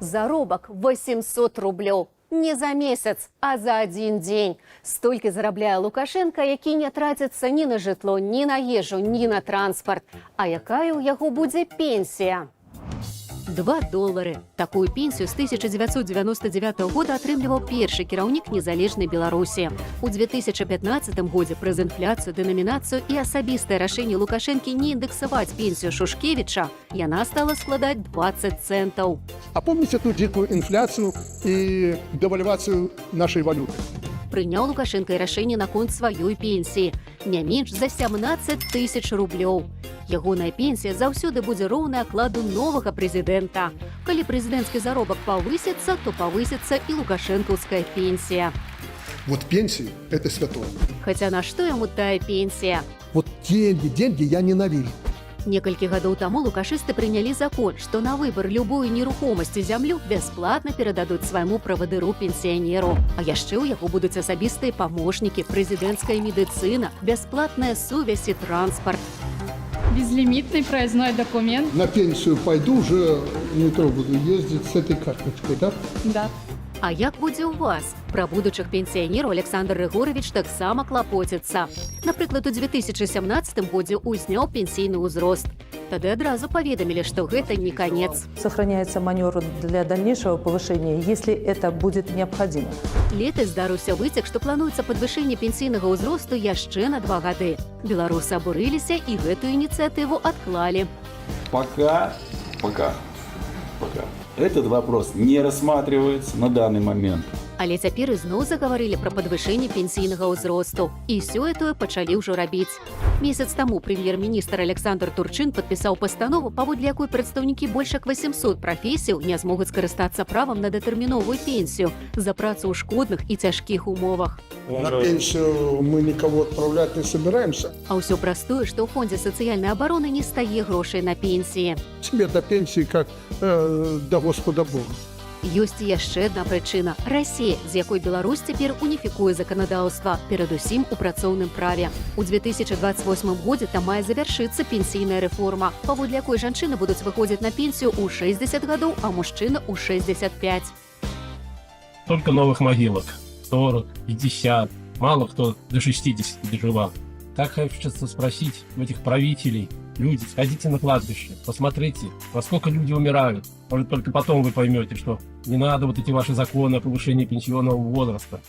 Заробак 800 рублёў. Не за месяц, а за один день. Столькі зарабляе Лукашенко, які не траціцца ні на жытло, ні на ежу, ні на транспарт. А якая ў яго будзе пенсія? $2. Такую пенсію з 1999 года атрымліваў першы кіраўнік незалежнай Беларусі. У 2015 годзе праз інфляцыю, дэнамінацыю і асабістае рашэнне Лукашэнкі не індексаваць пенсію Шушкевіча, яна стала складаць 20 центаў. А помните ту дикую инфляцию и девальвацию нашей валюты? Прыняў Лукашенко і рашэнне наконт сваёй пенсіі. Не менш за 17 000 рублёў. Ягоная пенсія заўсёды будзе роўная акладу новага прэзідэнта. Калі прэзідэнцкі заробак павысіцца, то павысіцца і лукашэнкаўская пенсія. Вот пенсии – это святое. Хаця на што яму тая пенсія? Вот деньги я ненавижу. Некалькі гадоў таму лукашысты прынялі закон, што на выбар любой нерухомасці зямлю бясплатна перададуць свайму правадыру-пенсіянеру. А яшчэ ў яго будуць асабістыя памочнікі, прэзідэнцкая медыцына, бясплатная сувязь і транспарт. Безлимитный проездной документ. На пенсию пойду, уже в метро буду ездить с этой карточкой, да? Да. А як будзе ў вас? Пра будучых пенсіянераў Александр Рыгорович таксама клапоціцца. Напрыклад, у 2017 годзе узняў пенсійны ўзрост. Тады адразу паведамілі, што гэта не канец. Сохраняется маневр для дальнейшего повышения, если это будет необходимо. Летась здарыўся выцек, што плануецца падвышэнне пенсійнага ўзросту яшчэ на 2 гады. Беларусы абурыліся і гэтую ініцыятыву адклалі. Пока. Этот вопрос не рассматривается на данный момент. Але цяпер ізноў загаварылі пра падвышэнне пенсійнага ўзросту. І сёе-тое пачалі ўжо рабіць. Месяц таму прэм'ер-міністр Александр Турчин падпісаў пастанову, паводле якой прадстаўнікі больш як 800 прафесіяў не змогуць скарыстацца правам на датэрміновую пенсію за працу ў шкодных і цяжкіх умовах. На пенсию мы никого отправлять не собираемся. А ўсё праз тое, што ў фондзе сацыяльнай абароны не стае грошай на пенсіі. Тебе до пенсии как до Господа Бога. Ёсць і яшчэ адна прычына – Расія, з якой Беларусь цяпер уніфікуе заканадаўства, перадусім у працоўным праве. У 2028 годзе там мае завяршыцца пенсійная рэформа, паводле якой жанчыны будуць выходзіць на пенсію ў 60 гадоў, а мужчына ў 65. Только новых могилок. 40, 50. Мало кто до 60 доживал. Так хочется спросить у этих правителей. Люди, сходите на кладбище, посмотрите, насколько люди умирают. Может, только потом вы поймете, что не надо вот эти ваши законы о повышении пенсионного возраста.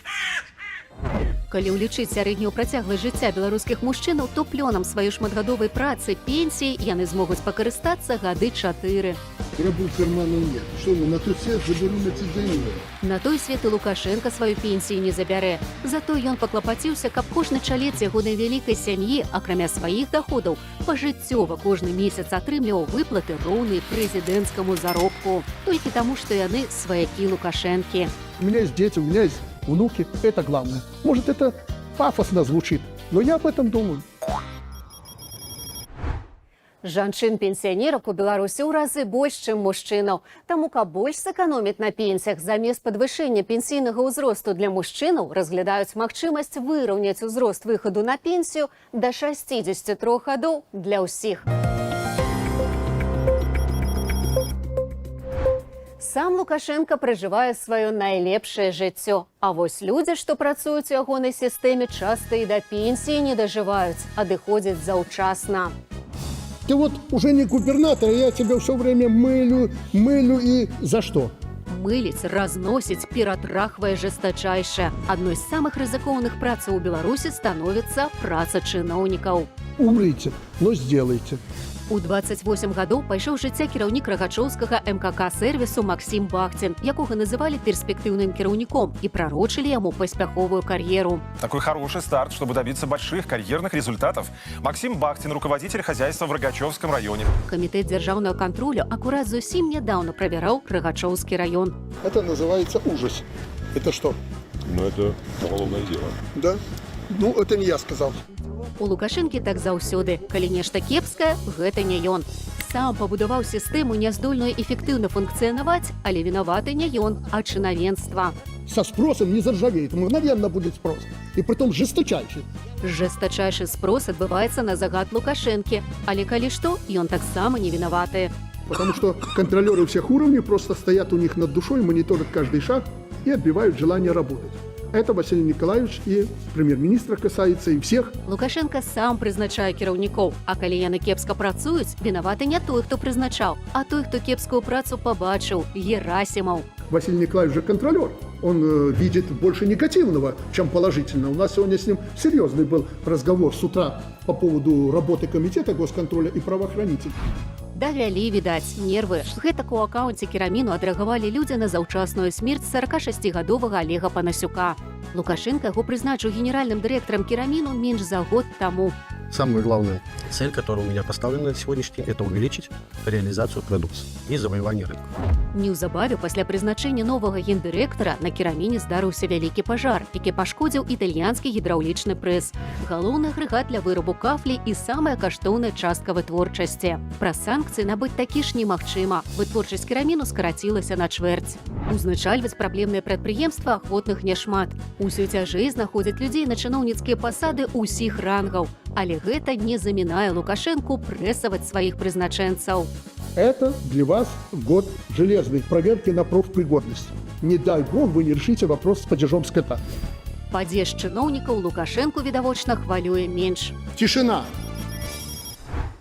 Калі ўлічыць сярэднюю працягласць жыцця беларускіх мужчынаў, то плёнам сваёй шматгадовай працы пенсіі яны змогуць пакарыстацца гады 4. Рабу кармана нет. Что мы на тот свет заберем эти деньги? На той свет і Лукашенко сваю пенсію не забярэ. Зато ён паклапаціўся, каб кожны чалец ягонай вялікай сям'і, акрамя сваіх доходаў, пажыццёва кожны месяц атрымліваў выплаты роўныя прэзідэнцкаму заробку. Толькі таму, што яны сваякі Лукашэнкі. У меня есть дети, у меня есть внуки. Это главное. Может, это пафосно звучит, но я об этом думаю. Жанчын-пенсіянерак у Беларусі ў разы больш, чым мужчынаў. Таму, каб больш сэканоміць на пенсіях, замест падвышэння пенсійнага ўзросту для мужчынаў разглядаюць магчымасць выраўняць узрост выхаду на пенсію да 63 гадоў для ўсіх. Сам Лукашенко пражывае сваё найлепшае жыццё. А вось людзі, што працуюць у ягонай сістэме, часта і да пенсіі не дажываюць, адыходзяць заўчасна. Ты вот уже не губернатор, а я тебя все время мылю и за что? Мыліць, разносіць, ператрахвае жестачайша. Адной з самых рызыкоўных працаў у Беларусі становіцца праца чыноўнікаў. Умрите, но сделайте. У 28 гадоў пайшоў жыцця кіраўнік рагачоўскага МКК-сервісу Максим Бахтин, якога называлі перспектыўным кіраўніком і прарочылі яму паспяховую кар'еру. Такой хороший старт, чтобы добиться больших карьерных результатов. Максим Бахтин, руководитель хозяйства в Рогачевском районе. Камітэт дзяржаўнага кантролю акурат зусім нядаўна правяраў Рогачевский район. Это называется ужас. Это что? Ну, это уголовное дело. Да? Ну, это не я сказал. У Лукашэнкі так заўсёды. Калі нешта кепскае, гэта не ён. Сам пабудаваў сістэму, няздольную эфектыўна функцыянаваць, але вінаваты не ён, а чынавенства. Со спросом не заржавеет, мгновенно будет спрос. И притом жесточайший. Жестачайшы спрос адбываецца на загад Лукашэнкі. Але калі што, ён таксама не вінаваты. Потому что контролеры всех уровней просто стоят у них над душой, мониторят каждый шаг и отбивают желание работать. Это Василий Николаевич и прем'єр-міністра касаецца і всех. Лукашенко сам прызначае кіраўнікоў, а калі яны кепска працуюць, вінаваты не той, хто прызначаў, а той, хто кепскую працу пабачыў, Герасимов. Василий Николаевич же контролер. Он видит больше негативного, чем положительного. У нас сегодня с ним серьезный был разговор с утра по поводу работы комитета госконтроля и правоохранителей. Давялі, відаць, нервы. Гэтак у акаунце Кераміну адрэагавалі людзі на заўчасную смерць 46-гадовага Олега Панасюка. Лукашенко яго прызначыў генеральным дырэктарам Кераміну менш за год таму. Самая главная цель, которая у меня поставлена на сегодняшний день, это увеличить реализацию продукции и завоевание рынка. Неўзабаве пасля прызначэння новага гендырэктара на Кераміне здарыўся вялікі пажар, які пашкодзіў італьянскі гідраўлічны прэс. Галоўны агрэгат для вырабу кафлі і самая каштоўная частка вытворчасці. Праз санкцыі набыць такі ж немагчыма. Вытворчасць Кераміну скарацілася на чвэрць. Узначальваць праблемныя прадпрыемствы ахвотных няшмат. Усё цяжэй знаходзяць людзей на чыноўніцкія пасады ўсіх рангаў. Але гэта не замінае Лукашенку прэсаваць сваіх прызначэнцаў. Это для вас год железной проверки на профпригодность. Не дай бог вы не решите вопрос с падежом скота. Падзеж чыноўнікаў Лукашенку, відавочна, хвалюе менш. Тишина.